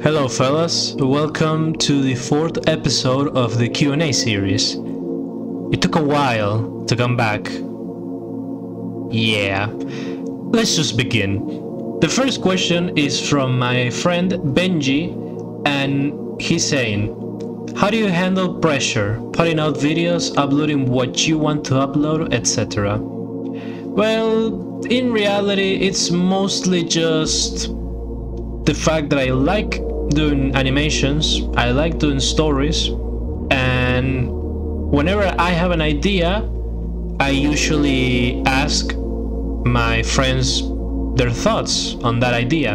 Hello fellas, welcome to the 4th episode of the Q&A series. It took a while to come back. Yeah, let's just begin. The first question is from my friend Benji, and he's saying, how do you handle pressure, putting out videos, uploading what you want to upload, etc.? Well, in reality, it's mostly just the fact that I like doing animations, I like doing stories, and whenever I have an idea, I usually ask my friends their thoughts on that idea.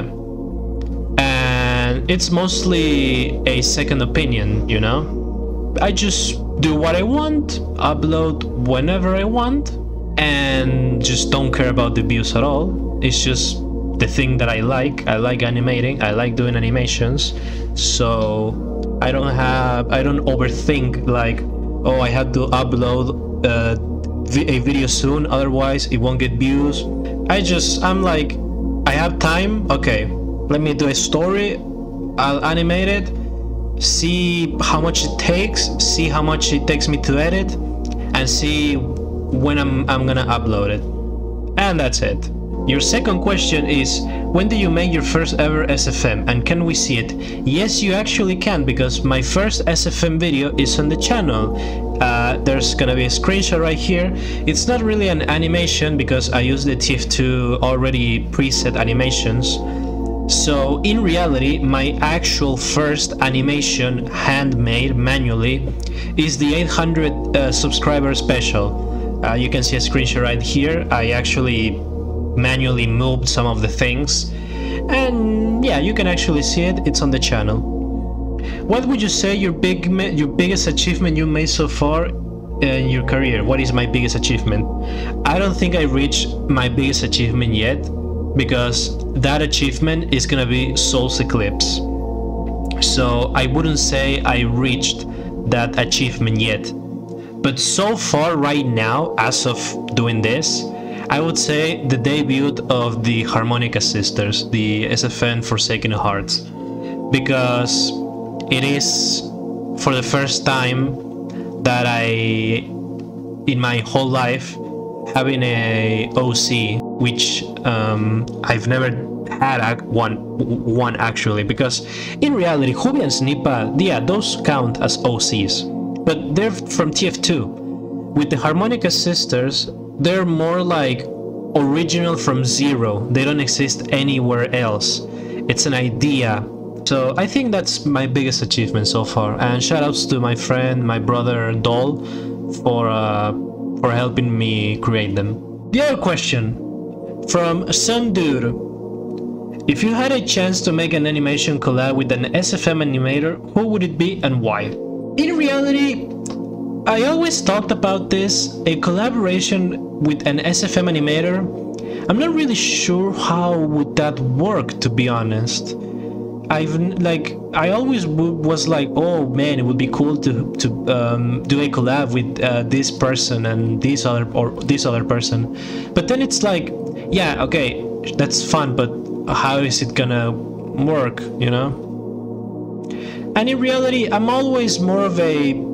And it's mostly a second opinion, you know? I just do what I want, upload whenever I want, and just don't care about the views at all. It's just the thing that I like animating, I like doing animations, so I don't overthink like, oh, I have to upload a video soon, otherwise it won't get views. I'm like, I have time, okay, let me do a story, I'll animate it, see how much it takes, see how much it takes me to edit, and see when I'm gonna upload it, and that's it. Your second question is, when do you make your first ever SFM, and can we see it? Yes, you actually can, because my first SFM video is on the channel. There's gonna be a screenshot right here. It's not really an animation because I use the TF2 already preset animations. So in reality, my actual first animation, handmade manually, is the 800 subscriber special. You can see a screenshot right here. I actually manually moved some of the things, and yeah, you can actually see it. It's on the channel. What would you say your biggest achievement you made so far in your career? What is my biggest achievement? I don't think I reached my biggest achievement yet, because that achievement is gonna be Soul's Eclipse, so I wouldn't say I reached that achievement yet. But so far right now, as of doing this, I would say the debut of the Harmonica Sisters, the SFN Forsaken Hearts, because it is for the first time that in my whole life, having a OC, which I've never had one actually, because in reality, Hovy and Snipa, yeah, those count as OCs, but they're from TF2. With the Harmonica Sisters, they're more like original from zero. They don't exist anywhere else. It's an idea. So I think that's my biggest achievement so far. And shoutouts to my friend, my brother Dol, for helping me create them. The other question from some dude: if you had a chance to make an animation collab with an SFM animator, who would it be and why? In reality, I always talked about this, a collaboration with an SFM animator. I'm not really sure how would that work, to be honest. I always was like, oh man, it would be cool to do a collab with this person and this other person. But then it's like, yeah, okay, that's fun, but how is it gonna work, you know? And in reality, I'm always more of a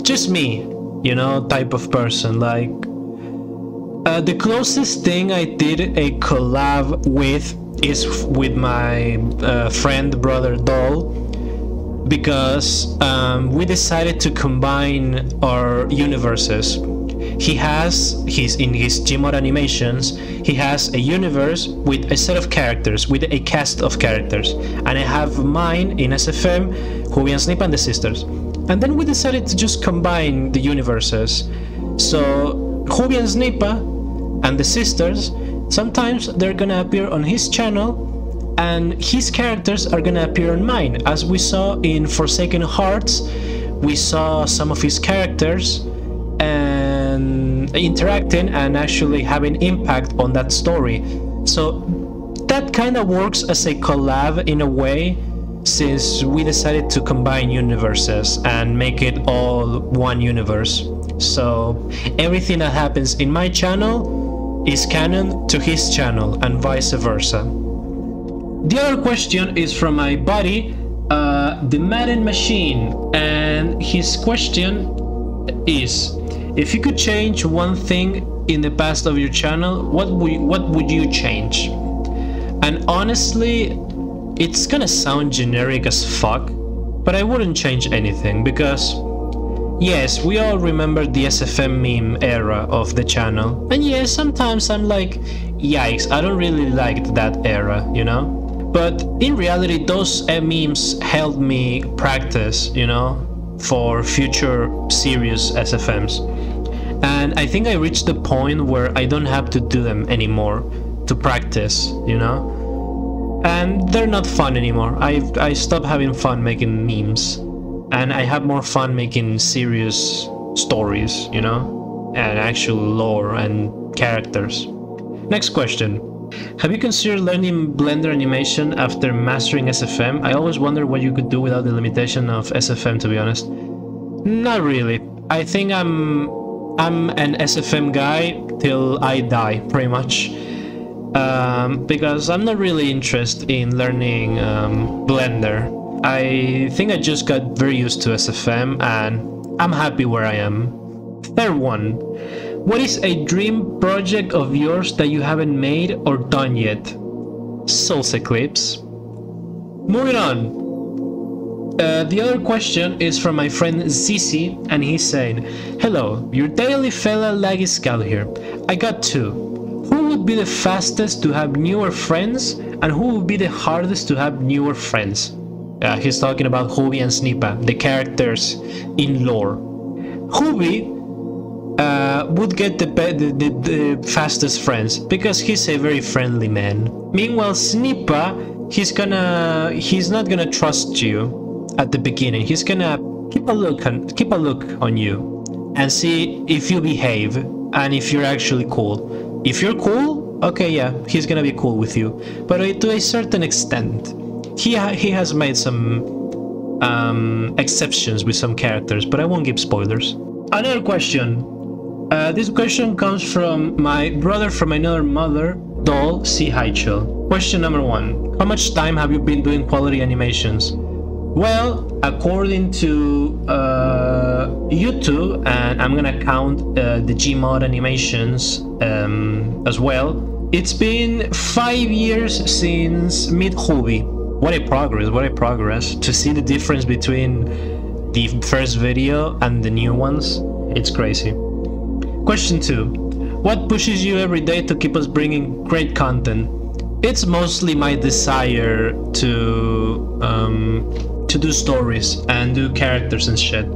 just me, you know, type of person. Like the closest thing I did a collab with is with my friend brother Dol, because we decided to combine our universes. He has in his Gmod animations, he has a universe with a set of characters, with a cast of characters, and I have mine in SFM, Hovy and Snipa and the Sisters. And then we decided to just combine the universes. So Hovy and Snipa and the Sisters, sometimes they're gonna appear on his channel, and his characters are gonna appear on mine. As we saw in Forsaken Hearts, we saw some of his characters and interacting and actually having impact on that story. So that kind of works as a collab in a way, since we decided to combine universes and make it all one universe. So everything that happens in my channel is canon to his channel and vice versa. The other question is from my buddy, the Madden Machine, and his question is, if you could change one thing in the past of your channel, what would you change? And honestly, it's gonna sound generic as fuck, but I wouldn't change anything, because yes, we all remember the SFM meme era of the channel, and yes, sometimes I'm like, yikes, I don't really like that era, you know? But in reality, those memes helped me practice, you know, for future serious SFMs. And I think I reached the point where I don't have to do them anymore to practice, you know? And they're not fun anymore. I stopped having fun making memes, and I have more fun making serious stories, you know, and actual lore and characters. Next question. Have you considered learning Blender animation after mastering SFM? I always wonder what you could do without the limitation of SFM, to be honest. Not really. I think I'm an SFM guy till I die, pretty much. Because I'm not really interested in learning Blender. I think I just got very used to SFM, and I'm happy where I am. Third one. What is a dream project of yours that you haven't made or done yet? Souls Eclipse. Moving on. The other question is from my friend Zizi, and he's saying, hello, your daily fella Laggy Scout here. I got two. Who would be the fastest to have newer friends, and who would be the hardest to have newer friends? He's talking about Hovy and Snipa, the characters in lore. Hovy would get the fastest friends because he's a very friendly man. Meanwhile, Snipa, he's not gonna trust you at the beginning. He's gonna keep a look on you and see if you behave and if you're actually cool. If you're cool, okay, yeah, he's gonna be cool with you, but to a certain extent. He has made some exceptions with some characters, but I won't give spoilers. Another question. This question comes from my brother from another mother, Doll C. Heichel. Question number one. How much time have you been doing quality animations? Well, according to YouTube, and I'm gonna count the Gmod animations as well, it's been 5 years since mid-Hovy. What a progress to see the difference between the first video and the new ones. It's crazy. Question 2. What pushes you every day to keep us bringing great content? It's mostly my desire to do stories and do characters and shit,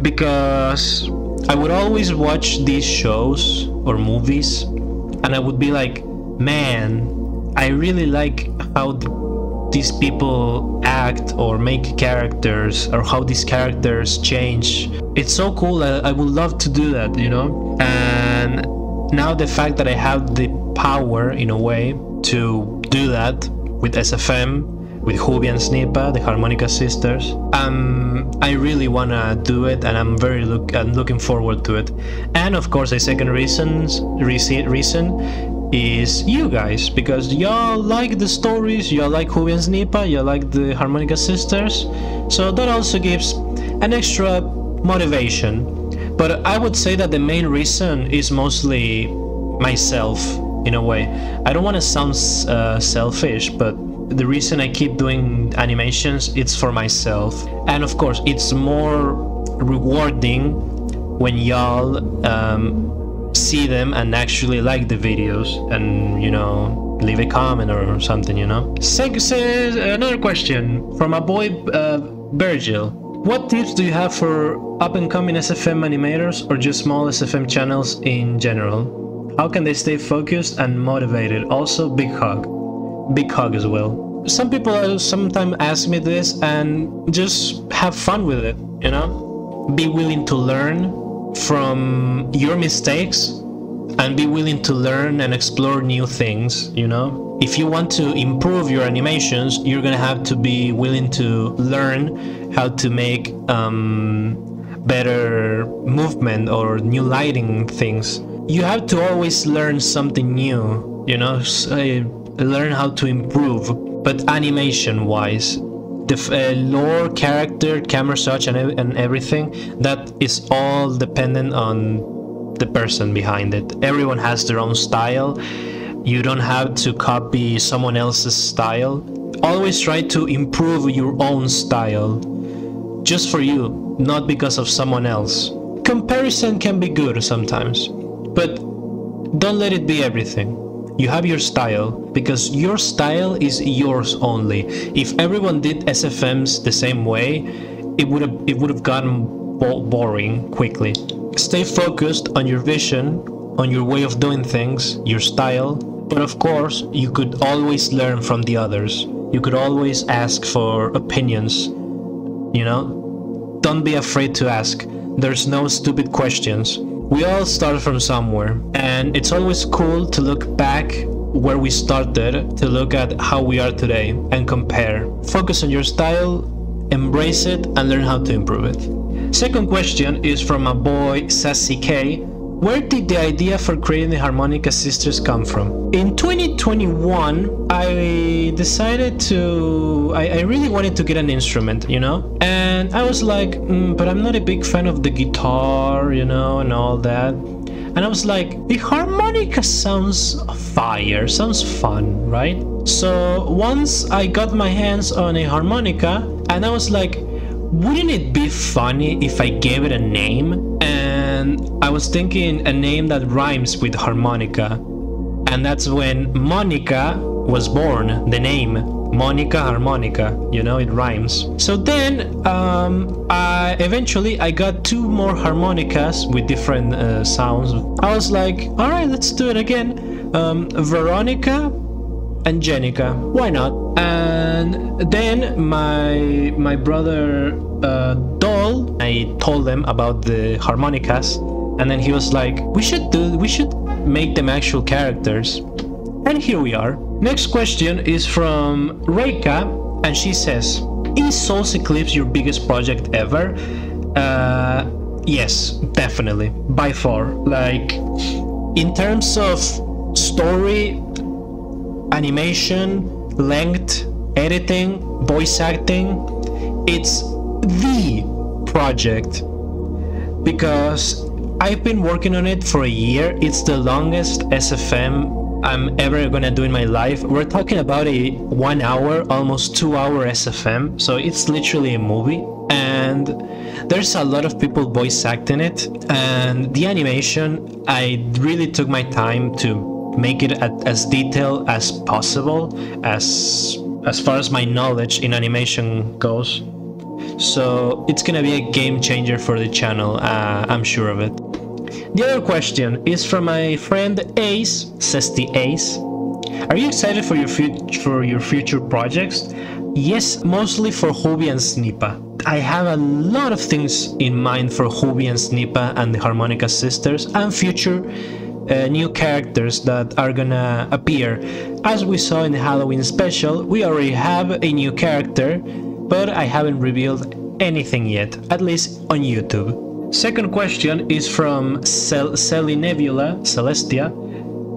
because I would always watch these shows or movies and I would be like, man, I really like how these people act or make characters, or how these characters change. It's so cool. I would love to do that, you know? And now the fact that I have the power, in a way, to do that with SFM, with Hovy and Snipa, the Harmonica Sisters, I really wanna do it, and I'm looking forward to it. And of course, a second reason is you guys, because y'all like the stories, y'all like Hovy and Snipa, y'all like the Harmonica Sisters, so that also gives an extra motivation. But I would say that the main reason is mostly myself, in a way. I don't want to sound selfish, but the reason I keep doing animations, it's for myself. And of course, it's more rewarding when y'all see them and actually like the videos, and, you know, leave a comment or something, you know. Another question from a boy, Virgil. What tips do you have for up-and-coming SFM animators, or just small SFM channels in general? How can they stay focused and motivated? Also, big hug as well. Some people sometimes ask me this, and just have fun with it, you know. Be willing to learn from your mistakes, and be willing to learn and explore new things, you know. If you want to improve your animations, you're gonna have to be willing to learn how to make better movement or new lighting things. You have to always learn something new, you know. learn how to improve, but animation wise, the lore, character, camera search, and everything, that is all dependent on the person behind it. Everyone has their own style. You don't have to copy someone else's style. Always try to improve your own style, just for you, not because of someone else. Comparison can be good sometimes, but don't let it be everything. You have your style, because your style is yours only. If everyone did SFMs the same way, it would have gotten boring quickly. Stay focused on your vision, on your way of doing things, your style, but of course, you could always learn from the others. You could always ask for opinions, you know? Don't be afraid to ask. There's no stupid questions. We all start from somewhere, and it's always cool to look back where we started, to look at how we are today and compare. Focus on your style, embrace it, and learn how to improve it. Second question is from my boy Sassy K. Where did the idea for creating the Harmonica Sisters come from? In 2021, I decided to... I really wanted to get an instrument, you know? And I was like, but I'm not a big fan of the guitar, you know, and all that. And I was like, the harmonica sounds fire, sounds fun, right? So once I got my hands on a harmonica, and I was like, wouldn't it be funny if I gave it a name? And I was thinking a name that rhymes with harmonica. And that's when Monica was born, the name Monica Harmonica, you know, it rhymes. So then eventually I got 2 more harmonicas with different sounds. I was like, all right, let's do it again. Veronica and Jenica, why not? And then my brother Doll, I told them about the harmonicas, and then he was like, we should make them actual characters. And here we are. Next question is from Reika, and she says, is Soul's Eclipse your biggest project ever? Yes, definitely, by far. Like, in terms of story, animation, length, editing, voice acting, it's the project, because I've been working on it for a year. It's the longest SFM I'm ever gonna do in my life. We're talking about a 1 hour, almost 2 hour SFM, so it's literally a movie, and there's a lot of people voice acting it. And the animation, I really took my time to make it as detailed as possible, as far as my knowledge in animation goes. So it's gonna be a game changer for the channel, I'm sure of it. The other question is from my friend Ace, says the Ace. Are you excited for your future projects? Yes, mostly for Hovy and Snipa. I have a lot of things in mind for Hovy and Snipa and the Harmonica Sisters, and future new characters that are gonna appear. As we saw in the Halloween special, we already have a new character, but I haven't revealed anything yet, at least on YouTube. Second question is from Celestia,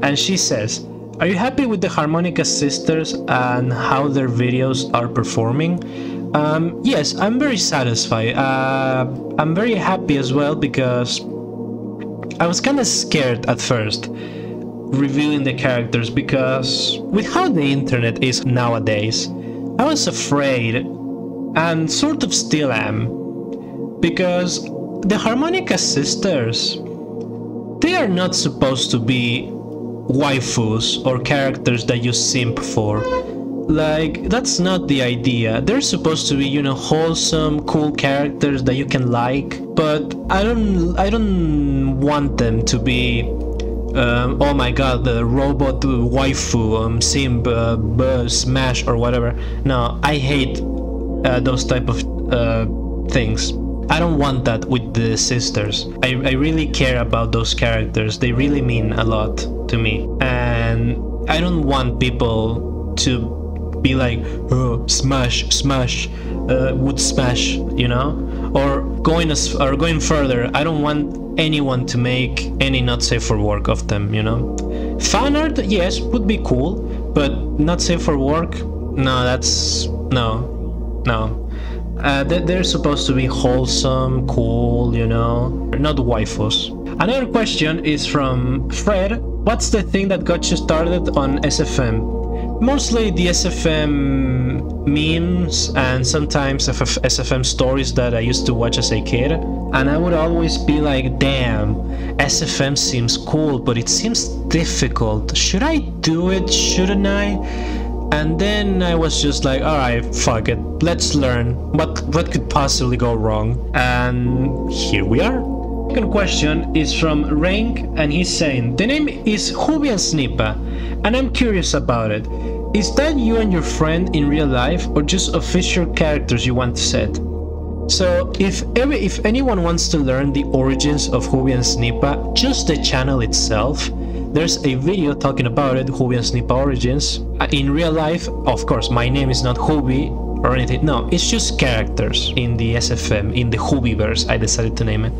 and she says, are you happy with the Harmonica Sisters and how their videos are performing? Yes, I'm very satisfied. I'm very happy as well, because I was kind of scared at first reviewing the characters, because with how the internet is nowadays, I was afraid, and sort of still am, because the Harmonica Sisters, they are not supposed to be waifus or characters that you simp for. Like, that's not the idea. They're supposed to be, you know, wholesome, cool characters that you can like, but I don't want them to be oh my god, the robot waifu, simp, smash or whatever. No, I hate those type of things. I don't want that with the sisters. I really care about those characters. They really mean a lot to me, and I don't want people to be like, oh, smash, would smash, you know, or going further. I don't want anyone to make any not safe for work of them, you know. Fan art, yes, would be cool, but not safe for work. No, that's no. They're supposed to be wholesome, cool, you know, not waifus. Another question is from Fred. What's the thing that got you started on SFM? Mostly the SFM memes and sometimes SFM stories that I used to watch as a kid. And I would always be like, damn, SFM seems cool, but it seems difficult. Should I do it? Shouldn't I? And then I was just like, alright, fuck it, let's learn. What could possibly go wrong? And here we are. Second question is from Rank, and he's saying, the name is Hovy Snipa, and I'm curious about it. Is that you and your friend in real life, or just official characters you want to set? So if anyone wants to learn the origins of Hovy Snipa, just the channel itself, there's a video talking about it, Hovy Snipa origins. In real life, of course, my name is not Hovy or anything. No, it's just characters in the SFM, in the Hovyverse, I decided to name it.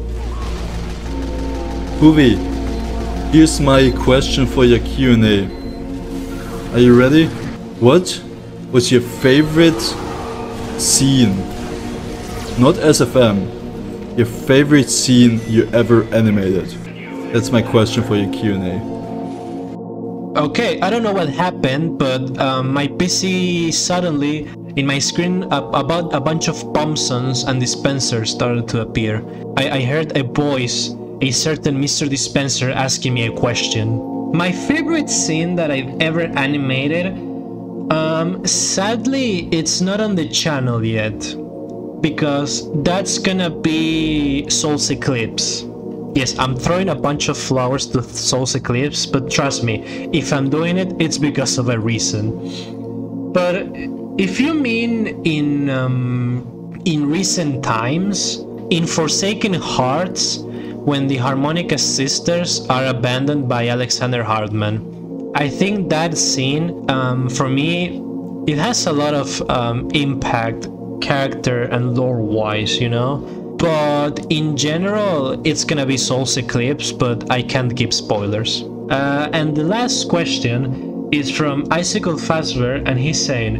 Hovy, here's my question for your Q&A. Are you ready? What was your favorite scene? Not SFM. Your favorite scene you ever animated? That's my question for your Q&A. Okay, I don't know what happened, but my PC suddenly, in my screen, about a bunch of Thompsons and dispensers started to appear. I heard a voice, a certain Mr. Dispenser asking me a question. My favorite scene that I've ever animated, sadly, it's not on the channel yet, because that's gonna be Soul's Eclipse. Yes, I'm throwing a bunch of flowers to Soul's Eclipse, but trust me, if I'm doing it, it's because of a reason. But if you mean in recent times, in Forsaken Hearts, when the Harmonica Sisters are abandoned by Alexander Hartman, I think that scene, for me, it has a lot of impact, character and lore-wise, you know? But in general, it's gonna be Soul's Eclipse, but I can't give spoilers. And the last question is from Icicle Fazbear, and he's saying,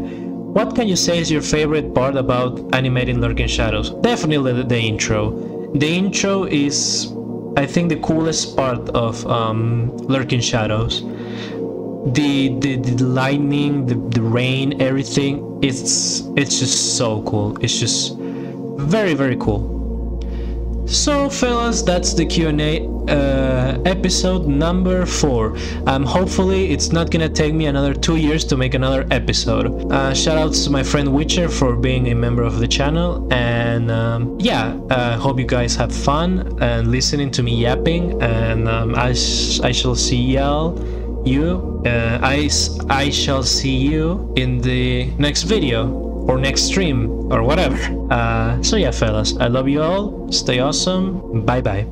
what can you say is your favorite part about animating Lurking Shadows? Definitely the intro. The intro is, I think, the coolest part of Lurking Shadows. The lightning, the rain, everything, it's just so cool. It's just very, very cool. So fellas, that's the Q&A episode number 4. Hopefully it's not gonna take me another 2 years to make another episode. Shout outs to my friend Witcher for being a member of the channel, and yeah, hope you guys have fun and listening to me yapping, and I shall see I shall see you in the next video or next stream or whatever. So yeah, fellas, I love you all. Stay awesome. Bye bye.